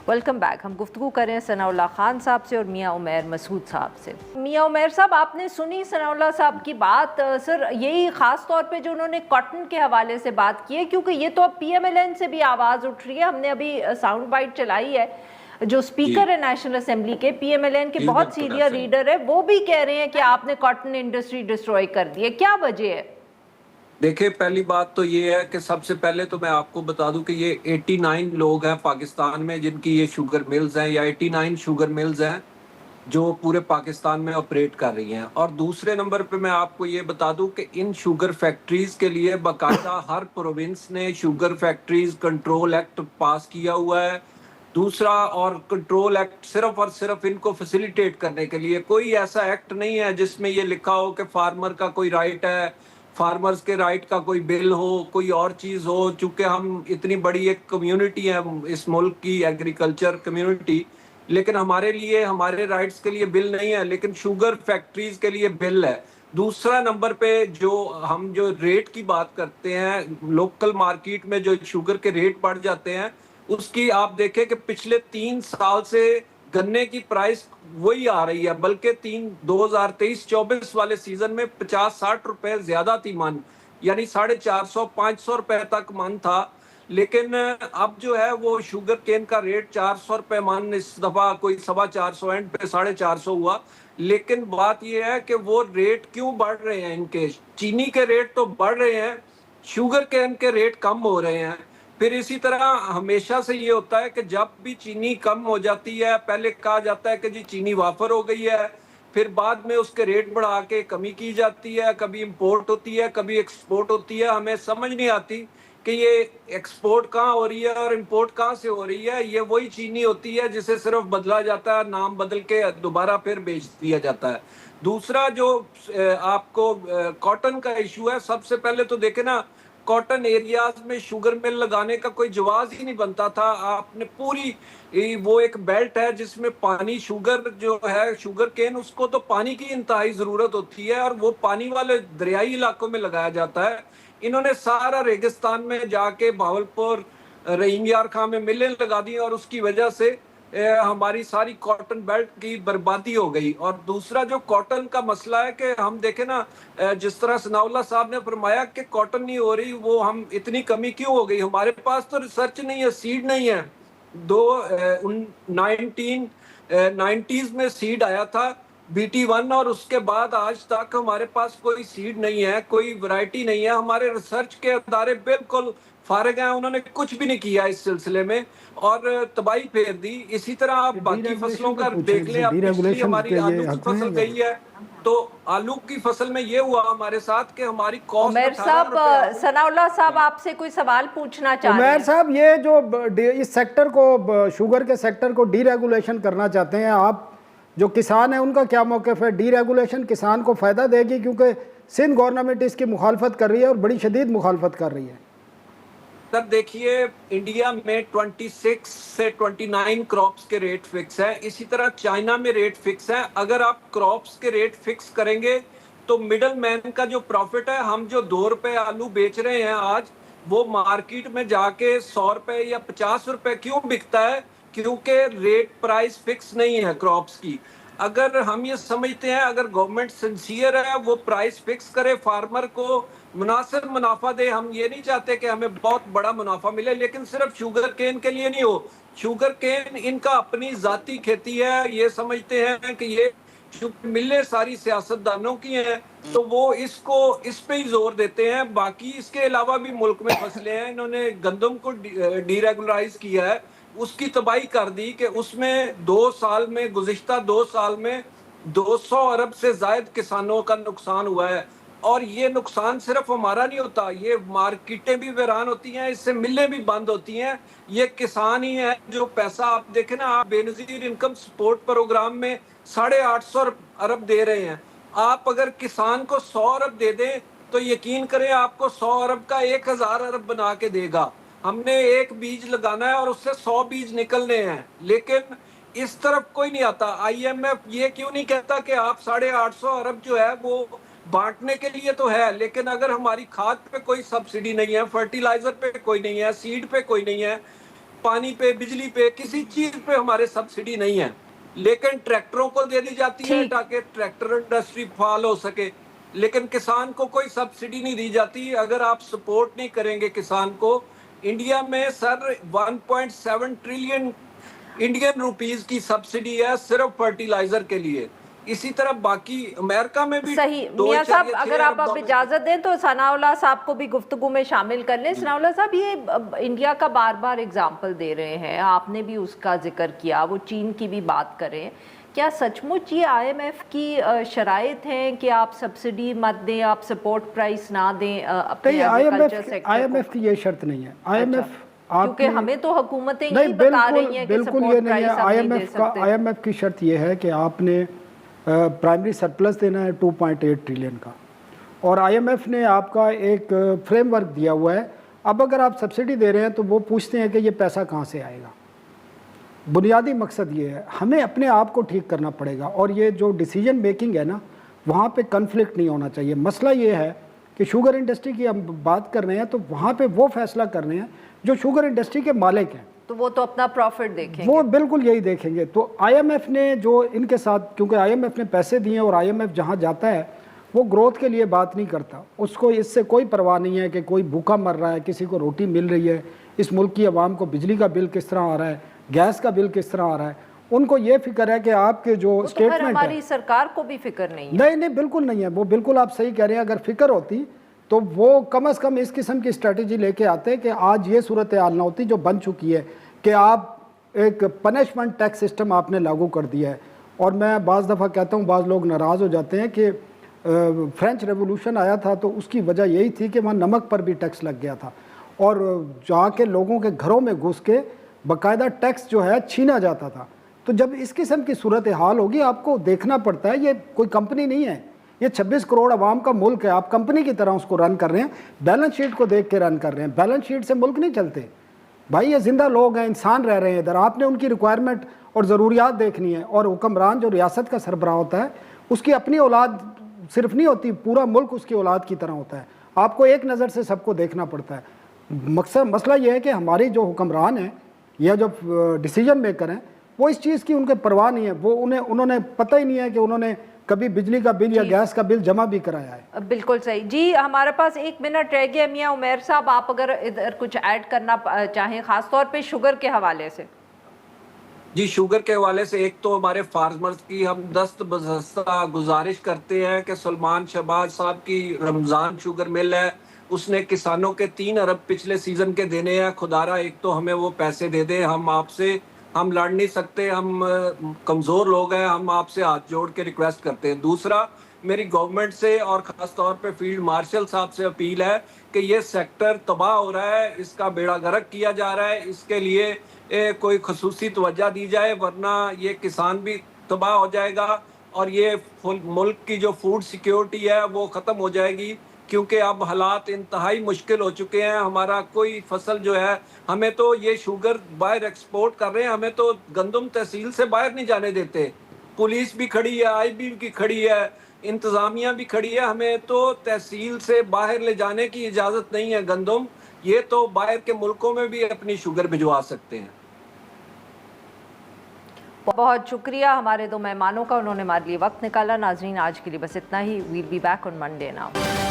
Welcome back. हम गुफ्तगू करें सनाउल्लाह खान साहब से और मियाँ उमैर मसूद साहब से। मियाँ उमैर साहब, आपने सुनी सनाउल्लाह साहब की बात। सर, यही ख़ास तौर पे जो उन्होंने कॉटन के हवाले से बात की है, क्योंकि ये तो अब PMLN से भी आवाज़ उठ रही है। हमने अभी साउंड बाइट चलाई है, जो स्पीकर है नेशनल असेंबली के, PMLN के बहुत सीनियर लीडर है, वो भी कह रहे हैं कि आपने कॉटन इंडस्ट्री डिस्ट्रॉय कर दी है। क्या वजह है? देखिए, पहली बात तो ये है कि सबसे पहले तो मैं आपको बता दूं कि ये 89 लोग हैं पाकिस्तान में जिनकी ये शुगर मिल्स हैं, या 89 शुगर मिल्स हैं जो पूरे पाकिस्तान में ऑपरेट कर रही हैं। और दूसरे नंबर पे मैं आपको ये बता दूं कि इन शुगर फैक्ट्रीज के लिए बाकायदा हर प्रोविंस ने शुगर फैक्ट्रीज कंट्रोल एक्ट पास किया हुआ है। दूसरा, और कंट्रोल एक्ट सिर्फ और सिर्फ इनको फैसिलिटेट करने के लिए, कोई ऐसा एक्ट नहीं है जिसमें ये लिखा हो कि फार्मर का कोई राइट है, फार्मर्स के राइट का कोई बिल हो, कोई और चीज़ हो। चूंकि हम इतनी बड़ी एक कम्युनिटी है इस मुल्क की, एग्रीकल्चर कम्युनिटी, लेकिन हमारे लिए हमारे राइट्स के लिए बिल नहीं है, लेकिन शुगर फैक्ट्रीज के लिए बिल है। दूसरा नंबर पे जो रेट की बात करते हैं, लोकल मार्केट में जो शुगर के रेट बढ़ जाते हैं, उसकी आप देखें कि पिछले 3 साल से गन्ने की प्राइस वही आ रही है, बल्कि 2023-24 वाले सीजन में 50-60 रुपए ज्यादा थी मन, यानी 450-500 रुपए तक मन था। लेकिन अब जो है वो शुगर केन का रेट 400 रुपए मन, इस दफा कोई 450 एंड पे 450 हुआ। लेकिन बात यह है कि वो रेट क्यों बढ़ रहे हैं, इनके चीनी के रेट तो बढ़ रहे हैं, शुगर केन के रेट कम हो रहे हैं। फिर इसी तरह हमेशा से ये होता है कि जब भी चीनी कम हो जाती है, पहले कहा जाता है कि जी चीनी वाफर हो गई है, फिर बाद में उसके रेट बढ़ा के कमी की जाती है, कभी इंपोर्ट होती है, कभी एक्सपोर्ट होती है। हमें समझ नहीं आती कि ये एक्सपोर्ट कहाँ हो रही है और इंपोर्ट कहाँ से हो रही है। ये वही चीनी होती है जिसे सिर्फ बदला जाता है, नाम बदल के दोबारा फिर बेच दिया जाता है। दूसरा जो आपको कॉटन का इशू है, सबसे पहले तो देखे ना, कॉटन एरियाज में शुगर मिल लगाने का कोई जवाब ही नहीं बनता था। आपने पूरी वो एक बेल्ट है जिसमें पानी, शुगर जो है, शुगर केन, उसको तो पानी की इंतहाई जरूरत होती है, और वो पानी वाले दरियाई इलाकों में लगाया जाता है। इन्होंने सारा रेगिस्तान में जाके भावलपुर, रहीम यार खां में मिलें लगा दी, और उसकी वजह से हमारी सारी कॉटन बेल्ट की बर्बादी हो गई। और दूसरा जो कॉटन का मसला है कि हम देखें ना, जिस तरह सनाउल्लाह साहब ने फरमाया कि कॉटन नहीं हो रही, वो हम इतनी कमी क्यों हो गई? हमारे पास तो रिसर्च नहीं है, सीड नहीं है। 1990s में सीड आया था BT1, और उसके बाद आज तक हमारे पास कोई सीड नहीं है, कोई वैरायटी नहीं है। हमारे रिसर्च के अदारे बिल्कुल फारिग हैं, उन्होंने कुछ भी नहीं किया इस सिलसिले में, और तबाही फेर दी। इसी तरह आप बाकी फसलों का देख लें, अब पिछली हमारी आलू की फसल गई है, तो आलू की फसल में ये हुआ हमारे साथ कि हमारी कॉस्ट। उमैर साहब, सनाउल्लाह साहब आपसे कोई सवाल पूछना चाह रहे हैं। उमैर साहब, ये जो इस सेक्टर को, शुगर के सेक्टर को डीरेगुलेशन करना चाहते हैं आप, जो किसान हैं उनका क्या मौक़िफ़ है? डीरेगुलेशन किसान को फ़ायदा देगी, क्योंकि सिंध गवर्नमेंट इसकी मुखालफत कर रही है और बड़ी शदीद मुखालफत कर रही है। सर देखिए, इंडिया में 26 से 29 क्रॉप्स के रेट फिक्स है, इसी तरह चाइना में रेट फिक्स है। अगर आप क्रॉप्स के रेट फिक्स करेंगे तो मिडल मैन का जो प्रॉफिट है, हम जो 2 रुपए आलू बेच रहे हैं आज, वो मार्केट में जाके 100 रुपए या 50 रुपए क्यों बिकता है? क्योंकि रेट प्राइस फिक्स नहीं है क्रॉप्स की। अगर हम ये समझते हैं, अगर गवर्नमेंट सिंसियर है, वो प्राइस फिक्स करे, फार्मर को मुनासिब मुनाफा दे। हम ये नहीं चाहते कि हमें बहुत बड़ा मुनाफा मिले, लेकिन सिर्फ शुगर केन के लिए नहीं हो। शुगर केन इनका अपनी जाती खेती है, ये समझते हैं कि ये मिलें सारी सियासतदानों की हैं, तो वो इस पे ही जोर देते हैं। बाकी इसके अलावा भी मुल्क में फसलें हैं, इन्होंने गंदम को डीरेगुलराइज किया है, उसकी तबाही कर दी कि उसमें 2 साल में, गुज़िश्ता 2 साल में 200 अरब से ज्यादा किसानों का नुकसान हुआ है। और ये नुकसान सिर्फ हमारा नहीं होता, ये मार्केटें भी वीरान होती हैं, इससे मिलें भी बंद होती हैं। ये किसान ही है जो पैसा, आप देखें ना, आप बेनजीर इनकम सपोर्ट प्रोग्राम में 850 अरब दे रहे हैं। आप अगर किसान को 100 अरब दे दें तो यकीन करें आपको 100 अरब का 1000 अरब बना के देगा। हमने एक बीज लगाना है और उससे 100 बीज निकलने हैं, लेकिन इस तरफ कोई नहीं आता। IMF ये क्यों नहीं कहता कि आप 850 अरब जो है वो बांटने के लिए तो है, लेकिन अगर हमारी खाद पे कोई सब्सिडी नहीं है, फर्टिलाइजर पे कोई नहीं है, सीड पे कोई नहीं है, पानी पे, बिजली पे, किसी चीज पे हमारे सब्सिडी नहीं है, लेकिन ट्रैक्टरों को दे दी जाती है ठीक। ताकि ट्रैक्टर इंडस्ट्री फाल हो सके, लेकिन किसान को कोई सब्सिडी नहीं दी जाती। अगर आप सपोर्ट नहीं करेंगे किसान को, इंडिया में सर 1.7 ट्रिलियन इंडियन रुपीस की सब्सिडी है सिर्फ फर्टिलाइजर के लिए। इसी तरह बाकी अमेरिका में भी सही। 2 मियां साहब, इजाज़त अगर आप अब इजाजत दें तो सनाउल्लाह साहब को भी गुफ्तगू में शामिल कर लें। सनाउल्लाह साहब, ये इंडिया का बार बार एग्जाम्पल दे रहे हैं, आपने भी उसका जिक्र किया, वो चीन की भी बात करें, क्या सचमुच ये IMF की शराइत हैं कि आप सब्सिडी मत दें, आप सपोर्ट प्राइस ना दें अपने एग्रीकल्चर सेक्टर IMF की ये शर्त नहीं है। IMF क्योंकि हमें तो हुकूमतें नहीं, यही बता रही हैं कि बिल्कुल ये सपोर्ट नहीं प्राइस है। हम नहीं दे सकते। IMF की शर्त ये है कि आपने प्राइमरी सरप्लस देना है 2.8 ट्रिलियन का, और IMF ने आपका एक फ्रेमवर्क दिया हुआ है। अब अगर आप सब्सिडी दे रहे हैं तो वो पूछते हैं कि ये पैसा कहाँ से आएगा। बुनियादी मकसद ये है, हमें अपने आप को ठीक करना पड़ेगा, और ये जो डिसीजन मेकिंग है ना, वहाँ पे कन्फ्लिक्ट नहीं होना चाहिए। मसला ये है कि शुगर इंडस्ट्री की हम बात कर रहे हैं तो वहाँ पे वो फैसला कर रहे हैं जो शुगर इंडस्ट्री के मालिक हैं, तो वो तो अपना प्रॉफिट देखेंगे, वो बिल्कुल यही देखेंगे। तो IMF ने जो इनके साथ, क्योंकि IMF ने पैसे दिए और IMF जहाँ जाता है वो ग्रोथ के लिए बात नहीं करता, उसको इससे कोई परवाह नहीं है कि कोई भूखा मर रहा है, किसी को रोटी मिल रही है, इस मुल्क की आवाम को बिजली का बिल किस तरह आ रहा है, गैस का बिल किस तरह आ रहा है। उनको ये फिक्र है कि आपके जो तो स्टेटमेंट है, हमारी सरकार को भी फिक्र नहीं है। नहीं नहीं बिल्कुल नहीं है, वो बिल्कुल आप सही कह रहे हैं। अगर फिक्र होती तो वो कम से कम इस किस्म की स्ट्रेटजी लेके आते कि आज ये सूरत हाल ना होती जो बन चुकी है कि आप एक पनिशमेंट टैक्स सिस्टम आपने लागू कर दिया है। और मैं बाज़ दफ़ा कहता हूँ, बाज़ लोग नाराज़ हो जाते हैं कि फ्रेंच रेवोल्यूशन आया था तो उसकी वजह यही थी कि वहाँ नमक पर भी टैक्स लग गया था, और जाके लोगों के घरों में घुस के बाकायदा टैक्स जो है छीना जाता था। तो जब इस किस्म की सूरत हाल होगी, आपको देखना पड़ता है, ये कोई कंपनी नहीं है, ये 26 करोड़ आवाम का मुल्क है। आप कंपनी की तरह उसको रन कर रहे हैं, बैलेंस शीट को देख के रन कर रहे हैं। बैलेंस शीट से मुल्क नहीं चलते भाई, ये ज़िंदा लोग हैं, इंसान रह रहे हैं इधर। आपने उनकी रिक्वायरमेंट और ज़रूरियात देखनी है। और हुक्मरान जो रियासत का सरबराह होता है, उसकी अपनी औलाद सिर्फ नहीं होती, पूरा मुल्क उसकी औलाद की तरह होता है। आपको एक नज़र से सबको देखना पड़ता है। मकसद मसला ये है कि हमारी जो हुक्मरान हैं या जो डिसीजन मेकर हैं, वो इस चीज़ की उनके परवाह नहीं है। वो उन्होंने पता ही नहीं है कि उन्होंने कभी बिजली का बिल या गैस का बिल जमा भी कराया है। बिल्कुल सही जी। हमारे पास 1 मिनट रह गया। मियां उमैर साहब, आप अगर इधर कुछ ऐड करना चाहें, खास तौर पे शुगर के हवाले से। जी, शुगर के हवाले से एक तो हमारे फार्मर्स की हम दस्त बदस्ता गुजारिश करते हैं कि सलमान शहबाज साहब की रमज़ान शुगर मिल है, उसने किसानों के 3 अरब पिछले सीजन के देने हैं। खुदारा एक तो हमें वो पैसे दे दे। हम लड़ नहीं सकते, हम कमज़ोर लोग हैं, हम आपसे हाथ जोड़ के रिक्वेस्ट करते हैं। दूसरा, मेरी गवर्नमेंट से और ख़ास तौर पे फील्ड मार्शल साहब से अपील है कि ये सेक्टर तबाह हो रहा है, इसका बेड़ा गर्क किया जा रहा है, इसके लिए कोई खसूसी तवज्जो दी जाए, वरना ये किसान भी तबाह हो जाएगा और ये मुल्क की जो फूड सिक्योरिटी है वो ख़त्म हो जाएगी। क्योंकि अब हालात इंतहाई मुश्किल हो चुके हैं। हमारा कोई फसल जो है, हमें तो ये शुगर बाहर एक्सपोर्ट कर रहे हैं, हमें तो गंदम तहसील से बाहर नहीं जाने देते। पुलिस भी खड़ी है, IB की खड़ी है, इंतज़ामिया भी खड़ी है, हमें तो तहसील से बाहर ले जाने की इजाज़त नहीं है गंदम। ये तो बाहर के मुल्कों में भी अपनी शुगर भिजवा सकते हैं। बहुत शुक्रिया हमारे 2 मेहमानों का, उन्होंने हमारे लिए वक्त निकाला। नाजरीन, आज के लिए बस इतना ही। Will be back on Monday now.